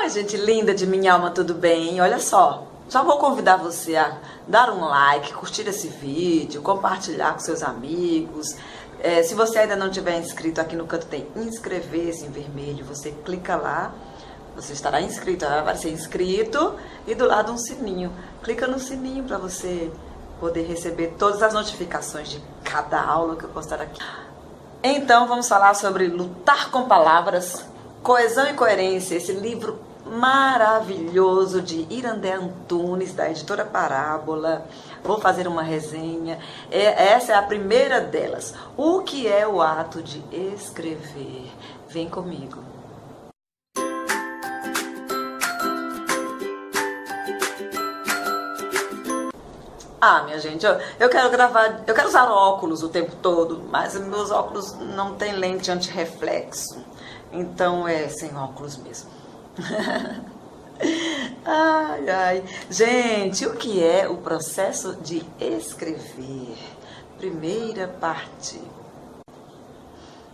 Oi, gente linda de minha alma, tudo bem? Olha só, já vou convidar você a dar um like, curtir esse vídeo, compartilhar com seus amigos. Se você ainda não tiver inscrito, aqui no canto tem inscrever-se em vermelho, você clica lá, você estará inscrito, vai ser inscrito e do lado um sininho. Clica no sininho para você poder receber todas as notificações de cada aula que eu postar aqui. Então vamos falar sobre Lutar com Palavras, Coesão e Coerência, esse livro maravilhoso de Irandé Antunes, da editora Parábola. Vou fazer uma resenha. Essa é a primeira delas. O que é o ato de escrever? Vem comigo. Minha gente, eu quero gravar, eu quero usar óculos o tempo todo, mas meus óculos não tem lente antirreflexo, então é sem óculos mesmo. Gente, o que é o processo de escrever? Primeira parte.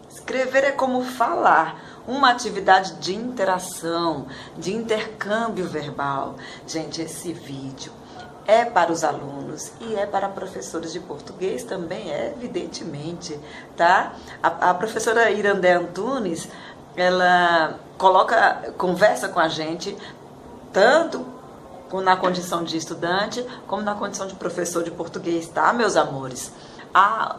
Escrever é como falar, uma atividade de interação, de intercâmbio verbal. Gente, esse vídeo é para os alunos e é para professores de português também, evidentemente, tá? A professora Irandé Antunes, ela conversa com a gente, tanto na condição de estudante, como na condição de professor de português, tá, meus amores?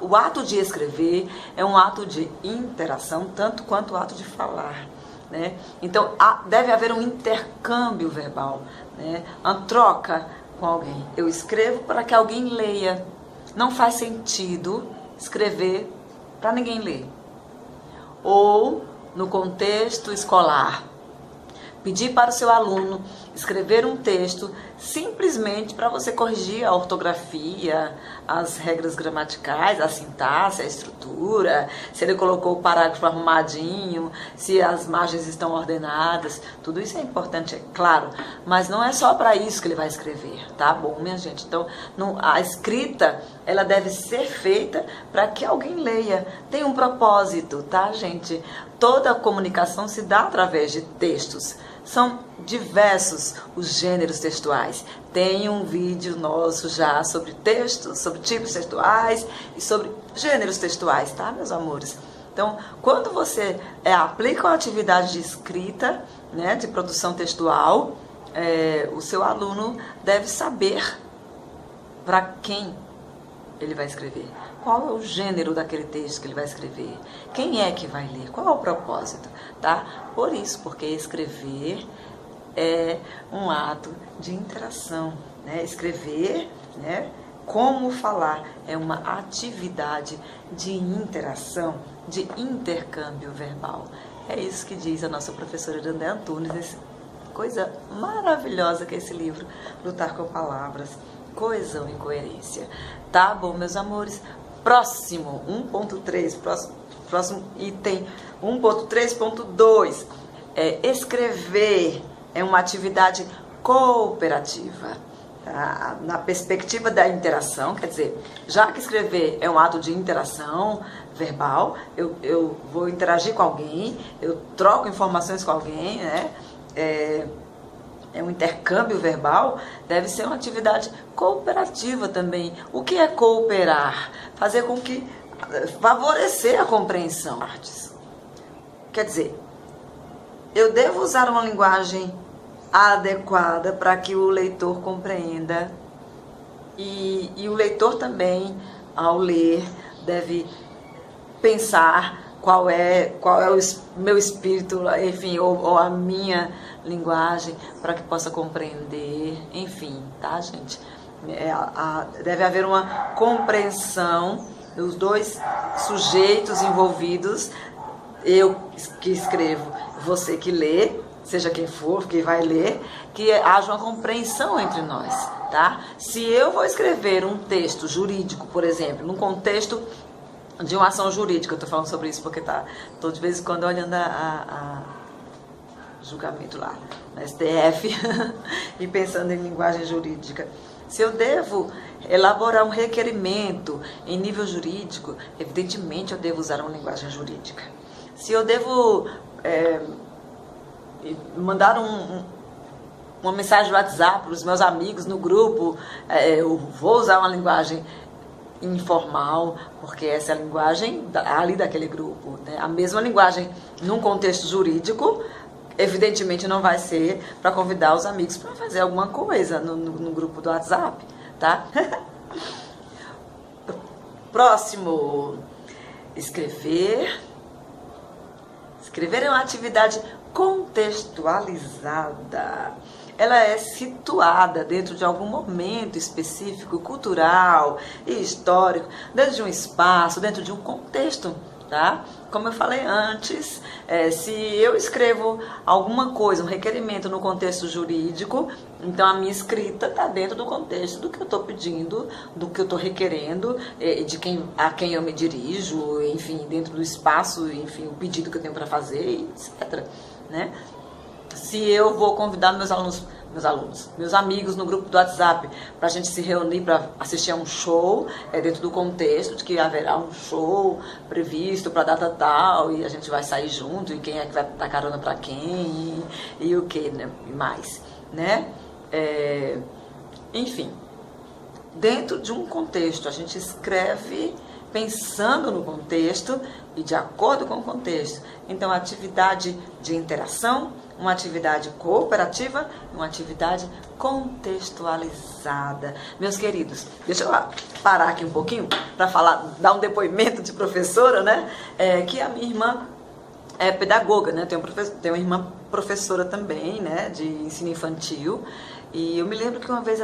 O ato de escrever é um ato de interação, tanto quanto o ato de falar, né? Então, deve haver um intercâmbio verbal, né? Uma troca com alguém. Eu escrevo para que alguém leia. Não faz sentido escrever para ninguém ler. Ou, no contexto escolar, pedir para o seu aluno escrever um texto simplesmente para você corrigir a ortografia, as regras gramaticais, a sintaxe, a estrutura, se ele colocou o parágrafo arrumadinho, se as margens estão ordenadas. Tudo isso é importante, é claro, mas não é só para isso que ele vai escrever, tá bom, minha gente? Então, a escrita, ela deve ser feita para que alguém leia. Tem um propósito, tá, gente? Toda a comunicação se dá através de textos. São diversos os gêneros textuais. Tem um vídeo nosso já sobre textos, sobre tipos textuais e sobre gêneros textuais, tá, meus amores? Então, quando você aplica uma atividade de escrita, né, de produção textual, o seu aluno deve saber para quem ele vai escrever. Qual é o gênero daquele texto que ele vai escrever? Quem é que vai ler? Qual é o propósito? Tá? Por isso, porque escrever é um ato de interação, né? Escrever, né? Como falar, é uma atividade de interação, de intercâmbio verbal. É isso que diz a nossa professora Irandé Antunes, coisa maravilhosa que é esse livro, Lutar com Palavras, Coesão e Coerência. Tá bom, meus amores? Próximo, 1.3, próximo item, 1.3.2. Escrever é uma atividade cooperativa. Tá? Na perspectiva da interação, quer dizer, já que escrever é um ato de interação verbal, eu vou interagir com alguém, eu troco informações com alguém, né? É um intercâmbio verbal, deve ser uma atividade cooperativa também. O que é cooperar? Fazer com que favorecer a compreensão. Quer dizer, eu devo usar uma linguagem adequada para que o leitor compreenda e o leitor também, ao ler, deve pensar qual é o meu espírito, enfim, ou a minha linguagem, para que possa compreender, enfim, tá, gente? Deve haver uma compreensão dos dois sujeitos envolvidos, eu que escrevo, você que lê, seja quem for, que vai ler, que haja uma compreensão entre nós, tá? Se eu vou escrever um texto jurídico, por exemplo, num contexto de uma ação jurídica, eu tô falando sobre isso porque tô de vez em quando olhando a julgamento lá na STF e pensando em linguagem jurídica. Se eu devo elaborar um requerimento em nível jurídico, evidentemente eu devo usar uma linguagem jurídica. Se eu devo mandaram uma mensagem no WhatsApp para os meus amigos no grupo, eu vou usar uma linguagem informal, porque essa é a linguagem ali daquele grupo, né? A mesma linguagem num contexto jurídico, evidentemente não vai ser para convidar os amigos para fazer alguma coisa no grupo do WhatsApp, tá? Próximo, escrever. Escrever é uma atividade contextualizada. Ela é situada dentro de algum momento específico, cultural e histórico, dentro de um espaço, dentro de um contexto, tá? Como eu falei antes, se eu escrevo alguma coisa, um requerimento no contexto jurídico, então a minha escrita está dentro do contexto do que eu estou pedindo, do que eu estou requerendo, a quem eu me dirijo, enfim, dentro do espaço, enfim, o pedido que eu tenho para fazer, etc., né? Se eu vou convidar meus amigos no grupo do WhatsApp para a gente se reunir para assistir a um show, dentro do contexto de que haverá um show previsto para data tal e a gente vai sair junto e quem é que vai dar carona para quem e o que, né? Mais, né? Enfim, dentro de um contexto a gente escreve pensando no contexto e de acordo com o contexto. Então, atividade de interação, uma atividade cooperativa e uma atividade contextualizada. Meus queridos, deixa eu parar aqui um pouquinho para dar um depoimento de professora, né? Que a minha irmã é pedagoga, né? Tenho uma irmã professora também, né? De ensino infantil. E eu me lembro que uma vez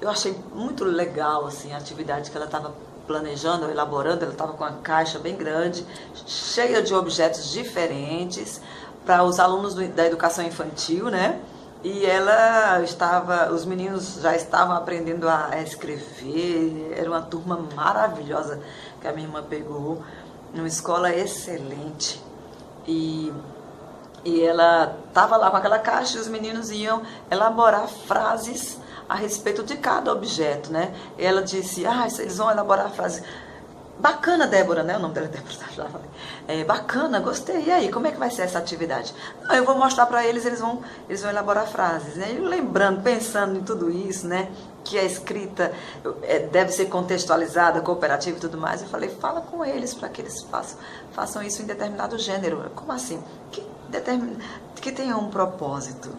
eu achei muito legal assim, a atividade que ela estava planejando, elaborando. Ela estava com uma caixa bem grande, cheia de objetos diferentes, para os alunos da educação infantil, né? E os meninos já estavam aprendendo a escrever. Era uma turma maravilhosa que a minha irmã pegou, numa escola excelente. E ela estava lá com aquela caixa e os meninos iam elaborar frases a respeito de cada objeto, né? E ela disse, eles vão elaborar frases. Bacana, Débora, né? O nome dela é Débora, já falei. Bacana, gostei. E aí, como é que vai ser essa atividade? Eu vou mostrar para eles, eles vão elaborar frases, né? E lembrando, pensando em tudo isso, né? Que a escrita deve ser contextualizada, cooperativa e tudo mais. Eu falei, fala com eles para que eles façam isso em determinado gênero. Como assim? Que tenha um propósito.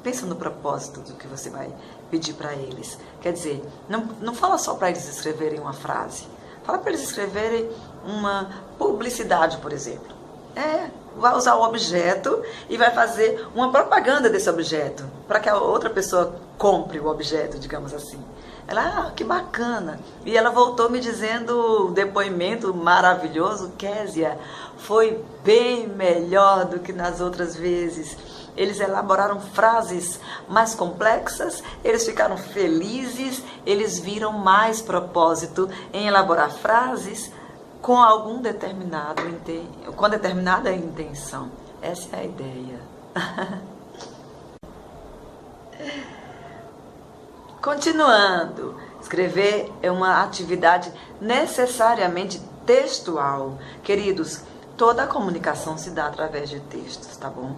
Pensa no propósito do que você vai pedir para eles. Quer dizer, não fala só para eles escreverem uma frase. Fala para eles escreverem uma publicidade, por exemplo. Vai usar o objeto e vai fazer uma propaganda desse objeto, para que a outra pessoa compre o objeto, digamos assim. Ela, que bacana. E ela voltou me dizendo um depoimento maravilhoso, Késia, foi bem melhor do que nas outras vezes. Eles elaboraram frases mais complexas, eles ficaram felizes, eles viram mais propósito em elaborar frases com com determinada intenção. Essa é a ideia. Continuando, escrever é uma atividade necessariamente textual. Queridos, toda a comunicação se dá através de textos, tá bom?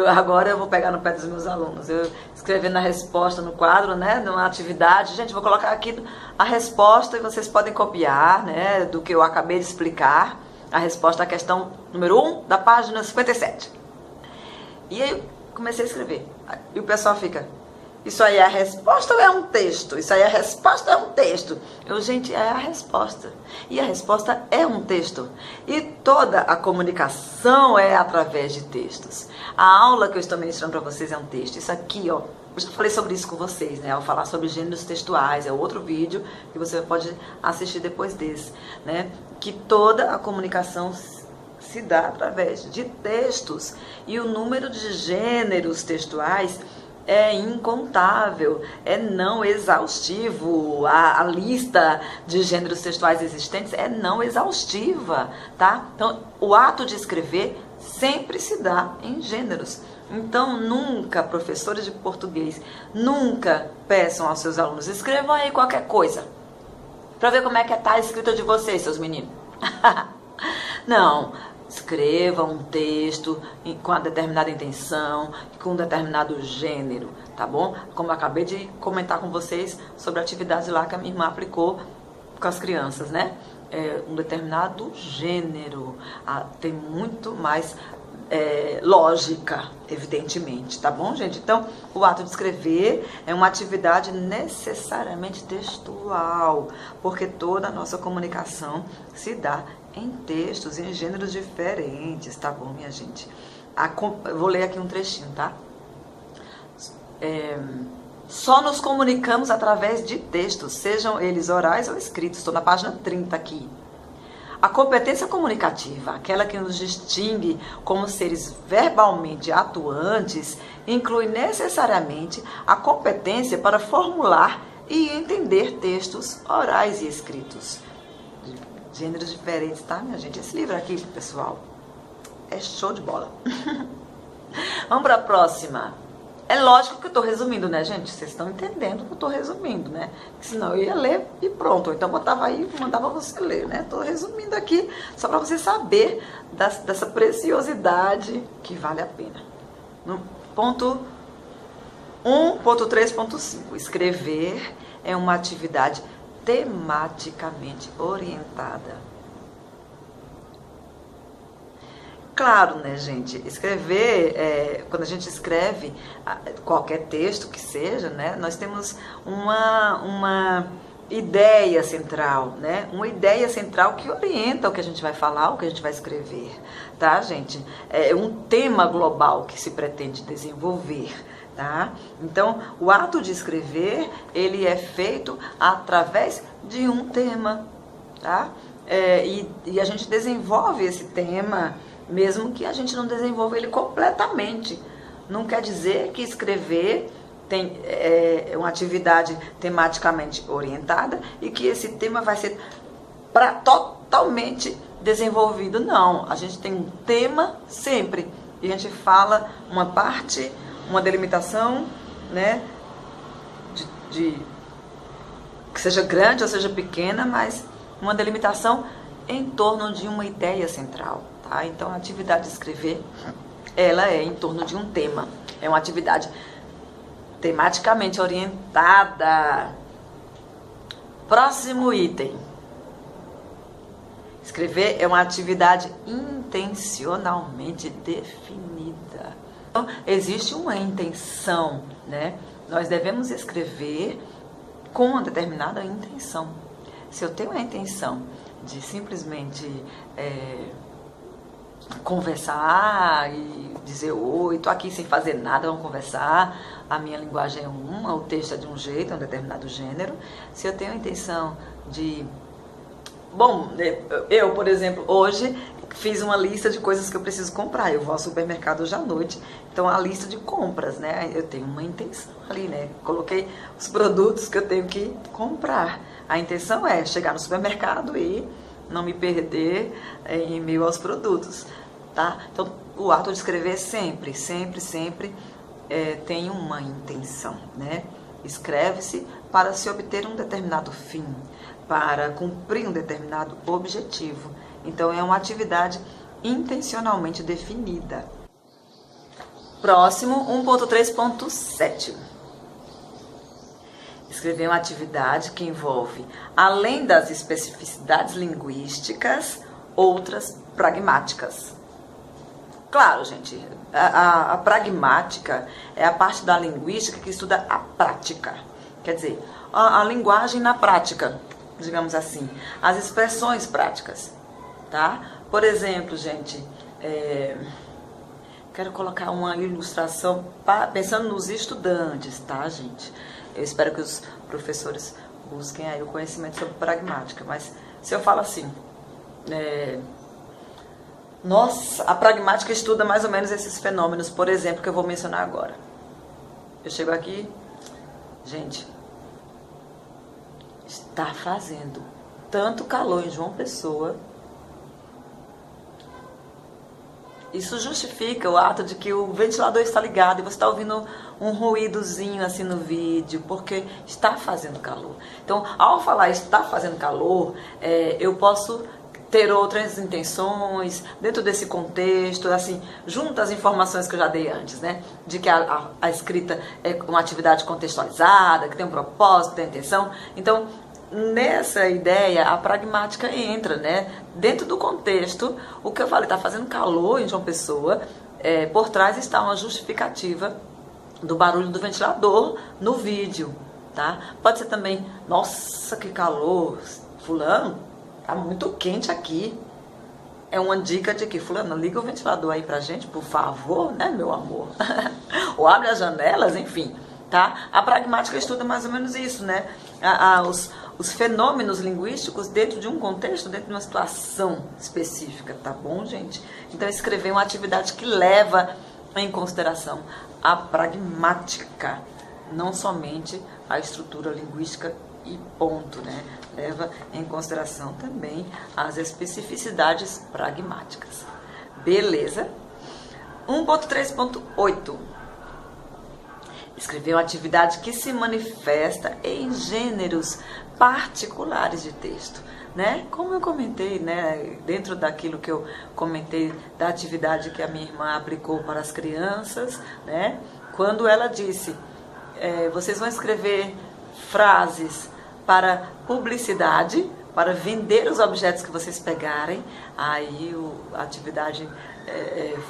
Agora eu vou pegar no pé dos meus alunos. Eu escrevendo a resposta no quadro, né? Numa atividade. Gente, vou colocar aqui a resposta e vocês podem copiar, né? Do que eu acabei de explicar. A resposta à questão número 1 da página 57. E aí eu comecei a escrever. E o pessoal fica... Isso aí é a resposta ou é um texto? Isso aí é a resposta ou é um texto? Gente, é a resposta. E a resposta é um texto. E toda a comunicação é através de textos. A aula que eu estou ministrando para vocês é um texto. Isso aqui, ó, eu já falei sobre isso com vocês, né? Ao falar sobre gêneros textuais, é outro vídeo que você pode assistir depois desse, né? Que toda a comunicação se dá através de textos. E o número de gêneros textuais é incontável, é não exaustivo. A lista de gêneros textuais existentes é não exaustiva, tá? Então, o ato de escrever sempre se dá em gêneros. Então, nunca, professores de português, nunca peçam aos seus alunos, escrevam aí qualquer coisa, para ver como é que tá a escrita de vocês, seus meninos. Não, escreva um texto com uma determinada intenção, com um determinado gênero, tá bom? Como eu acabei de comentar com vocês sobre a atividade lá que a minha irmã aplicou com as crianças, né? Um determinado gênero, tem muito mais lógica, evidentemente, tá bom, gente? Então, o ato de escrever é uma atividade necessariamente textual, porque toda a nossa comunicação se dá em textos, em gêneros diferentes, tá bom, minha gente? Vou ler aqui um trechinho, tá? Só nos comunicamos através de textos, sejam eles orais ou escritos. Estou na página 30 aqui. A competência comunicativa, aquela que nos distingue como seres verbalmente atuantes, inclui necessariamente a competência para formular e entender textos orais e escritos. Gêneros diferentes, tá, minha gente? Esse livro aqui, pessoal, é show de bola. Vamos para a próxima. É lógico que eu estou resumindo, né, gente? Vocês estão entendendo que eu estou resumindo, né? Senão eu ia ler e pronto. Então eu botava aí e mandava você ler, né? Estou resumindo aqui só para você saber dessa preciosidade que vale a pena. No ponto 1.3.5. Escrever é uma atividade tematicamente orientada. Claro, né, gente? Escrever, quando a gente escreve qualquer texto que seja, né, nós temos uma ideia central, né? Uma ideia central que orienta o que a gente vai falar, o que a gente vai escrever, tá, gente? É um tema global que se pretende desenvolver, tá? Então, o ato de escrever, ele é feito através de um tema, tá? E a gente desenvolve esse tema, mesmo que a gente não desenvolva ele completamente. Não quer dizer que escrever é uma atividade tematicamente orientada e que esse tema vai ser totalmente desenvolvido. Não, a gente tem um tema sempre. E a gente fala uma parte, uma delimitação, né, que seja grande ou seja pequena, mas uma delimitação em torno de uma ideia central. Tá? Então, a atividade de escrever, ela é em torno de um tema. É uma atividade tematicamente orientada. Próximo item. Escrever é uma atividade intencionalmente definida. Então, existe uma intenção, né? Nós devemos escrever com uma determinada intenção. Se eu tenho a intenção de simplesmente conversar e dizer oi, tô aqui sem fazer nada, vamos conversar, a minha linguagem é uma, o texto é de um jeito, é um determinado gênero. Se eu tenho a intenção de... Bom, eu, por exemplo, hoje fiz uma lista de coisas que eu preciso comprar. Eu vou ao supermercado hoje à noite, então a lista de compras, né? Eu tenho uma intenção ali, né? Coloquei os produtos que eu tenho que comprar. A intenção é chegar no supermercado e não me perder em meio aos produtos, tá? Então, o ato de escrever sempre tem uma intenção, né? Escreve-se para se obter um determinado fim, para cumprir um determinado objetivo. Então, é uma atividade intencionalmente definida. Próximo, 1.3.7. Escrever é uma atividade que envolve, além das especificidades linguísticas, outras pragmáticas. Claro, gente, a pragmática é a parte da linguística que estuda a prática. Quer dizer, a linguagem na prática, digamos assim, as expressões práticas, tá? Por exemplo, gente, quero colocar uma ilustração pensando nos estudantes, tá, gente? Eu espero que os professores busquem aí o conhecimento sobre pragmática, mas se eu falo assim, nossa, a pragmática estuda mais ou menos esses fenômenos, por exemplo, que eu vou mencionar agora. Eu chego aqui, gente, está fazendo tanto calor em João Pessoa. Isso justifica o ato de que o ventilador está ligado e você está ouvindo um ruídozinho assim no vídeo, porque está fazendo calor. Então, ao falar está fazendo calor, eu posso ter outras intenções dentro desse contexto, assim, junto às informações que eu já dei antes, né? De que a escrita é uma atividade contextualizada, que tem um propósito, tem intenção. Então, nessa ideia, a pragmática entra, né? Dentro do contexto, o que eu falei, tá fazendo calor em João Pessoa, por trás está uma justificativa do barulho do ventilador no vídeo, tá? Pode ser também, nossa, que calor, fulano, tá muito quente aqui. É uma dica de que, fulano, liga o ventilador aí pra gente, por favor, né, meu amor? Ou abre as janelas, enfim, tá? A pragmática estuda mais ou menos isso, né? Os fenômenos linguísticos dentro de um contexto, dentro de uma situação específica, tá bom, gente? Então, escrever é uma atividade que leva em consideração a pragmática, não somente a estrutura linguística e ponto, né? Leva em consideração também as especificidades pragmáticas. Beleza? 1.3.8. Escrever uma atividade que se manifesta em gêneros particulares de texto, né? Como eu comentei, né, dentro daquilo que eu comentei da atividade que a minha irmã aplicou para as crianças, né? Quando ela disse, vocês vão escrever frases para publicidade, para vender os objetos que vocês pegarem, aí a atividade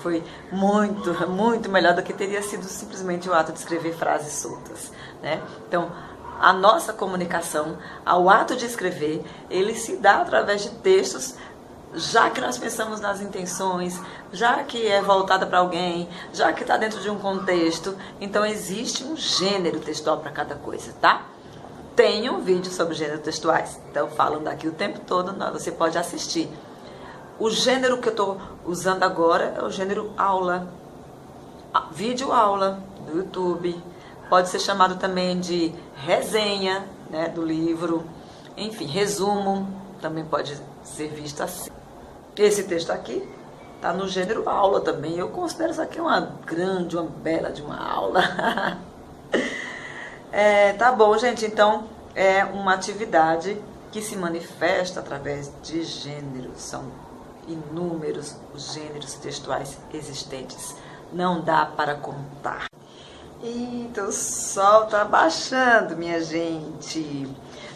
foi muito melhor do que teria sido simplesmente o ato de escrever frases soltas, né? Então, a nossa comunicação, ao ato de escrever, ele se dá através de textos, já que nós pensamos nas intenções, já que é voltada para alguém, já que está dentro de um contexto, então existe um gênero textual para cada coisa, tá? Tem um vídeo sobre gêneros textuais, então falando aqui o tempo todo, você pode assistir. O gênero que eu estou usando agora é o gênero aula, vídeo aula do YouTube, pode ser chamado também de resenha, né, do livro, enfim, resumo, também pode ser visto assim. Esse texto aqui está no gênero aula também, eu considero isso aqui uma bela de uma aula. Tá bom, gente, então é uma atividade que se manifesta através de gêneros, são inúmeros os gêneros textuais existentes, não dá para contar. Eita, o sol tá baixando, minha gente.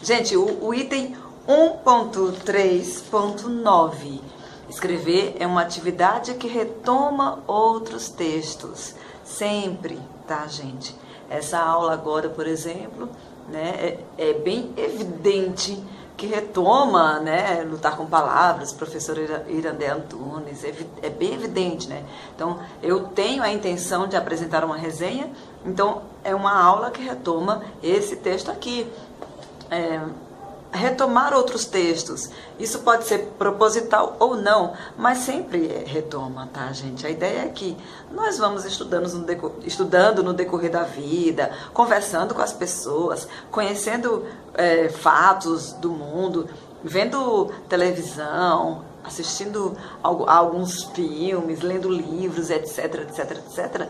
Gente, o item 1.3.9. Escrever é uma atividade que retoma outros textos. Sempre, tá, gente? Essa aula agora, por exemplo, né, é bem evidente que retoma, né, Lutar com Palavras, professora Irandé Antunes, é bem evidente, né? Então, eu tenho a intenção de apresentar uma resenha, então é uma aula que retoma esse texto aqui. Retomar outros textos, isso pode ser proposital ou não, mas sempre retoma, tá, gente? A ideia é que nós vamos estudando no decorrer da vida, conversando com as pessoas, conhecendo fatos do mundo, vendo televisão, assistindo a alguns filmes, lendo livros, etc, etc, etc.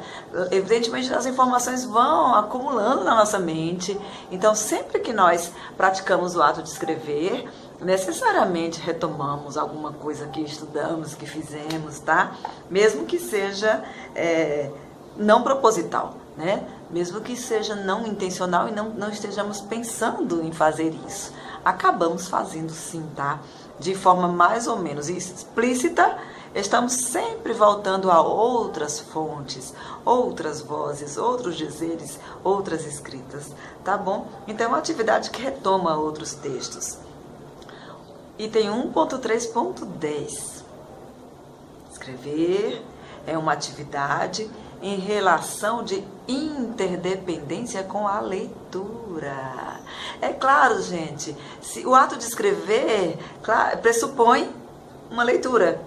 Evidentemente, as informações vão acumulando na nossa mente. Então, sempre que nós praticamos o ato de escrever, necessariamente retomamos alguma coisa que estudamos, que fizemos, tá? Mesmo que seja não proposital, né? Mesmo que seja não intencional e não estejamos pensando em fazer isso. Acabamos fazendo sim, tá? De forma mais ou menos explícita, estamos sempre voltando a outras fontes, outras vozes, outros dizeres, outras escritas, tá bom? Então, é uma atividade que retoma outros textos. Item 1.3.10. Escrever é uma atividade em relação de interdependência com a leitura. É claro, gente, o ato de escrever pressupõe uma leitura,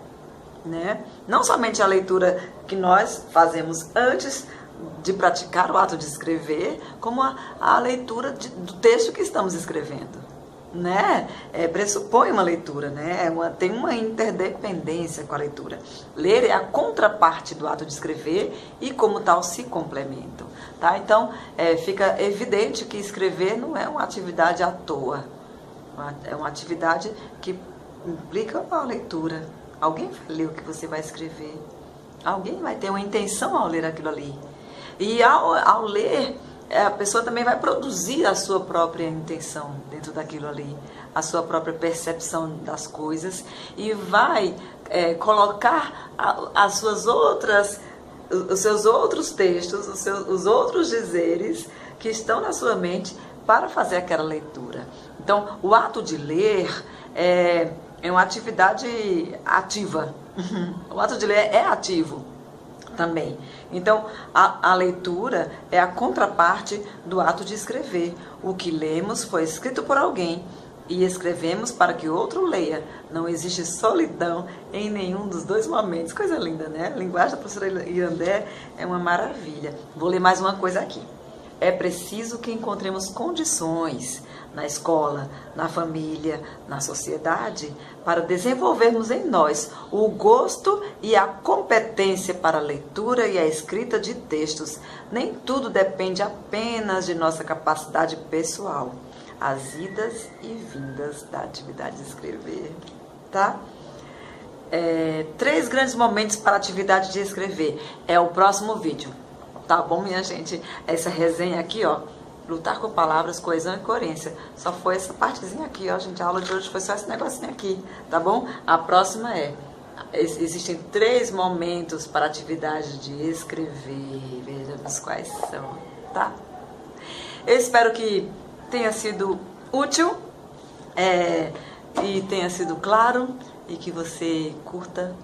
né? Não somente a leitura que nós fazemos antes de praticar o ato de escrever, como a leitura do texto que estamos escrevendo, né? Pressupõe uma leitura, né? Tem uma interdependência com a leitura. Ler é a contraparte do ato de escrever e, como tal, se complementam, tá? Então, fica evidente que escrever não é uma atividade à toa. É uma atividade que implica a leitura. Alguém vai ler o que você vai escrever. Alguém vai ter uma intenção ao ler aquilo ali. E ao ler, a pessoa também vai produzir a sua própria intenção dentro daquilo ali, a sua própria percepção das coisas e vai colocar os seus outros textos, os outros dizeres que estão na sua mente para fazer aquela leitura. Então, o ato de ler é uma atividade ativa. O ato de ler é ativo também. Então, a leitura é a contraparte do ato de escrever. O que lemos foi escrito por alguém e escrevemos para que outro leia. Não existe solidão em nenhum dos dois momentos. Coisa linda, né? A linguagem da professora Irandé é uma maravilha. Vou ler mais uma coisa aqui. É preciso que encontremos condições na escola, na família, na sociedade, para desenvolvermos em nós o gosto e a competência para a leitura e a escrita de textos. Nem tudo depende apenas de nossa capacidade pessoal. As idas e vindas da atividade de escrever, tá? 3 grandes momentos para a atividade de escrever. É o próximo vídeo. Tá bom, minha gente? Essa resenha aqui, ó, lutar com palavras, coesão e coerência. Só foi essa partezinha aqui, ó, gente. A aula de hoje foi só esse negocinho aqui, tá bom? A próxima existem 3 momentos para a atividade de escrever. Vejamos quais são, tá? Eu espero que tenha sido útil e tenha sido claro e que você curta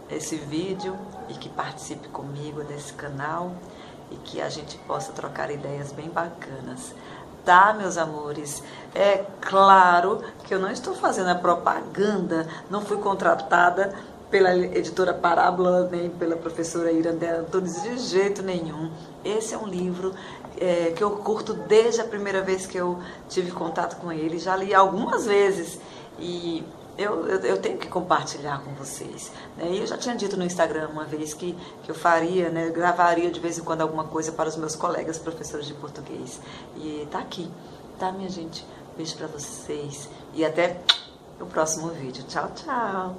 esse vídeo e que participe comigo desse canal e que a gente possa trocar ideias bem bacanas, tá, meus amores? É claro que eu não estou fazendo a propaganda, não fui contratada pela editora Parábola, nem pela professora Irandé Antunes, de jeito nenhum. Esse é um livro que eu curto desde a primeira vez que eu tive contato com ele, já li algumas vezes e eu tenho que compartilhar com vocês, né? E eu já tinha dito no Instagram uma vez que eu faria, né, gravaria de vez em quando alguma coisa para os meus colegas professores de português. E tá aqui, tá, minha gente? Beijo pra vocês e até o próximo vídeo. Tchau, tchau!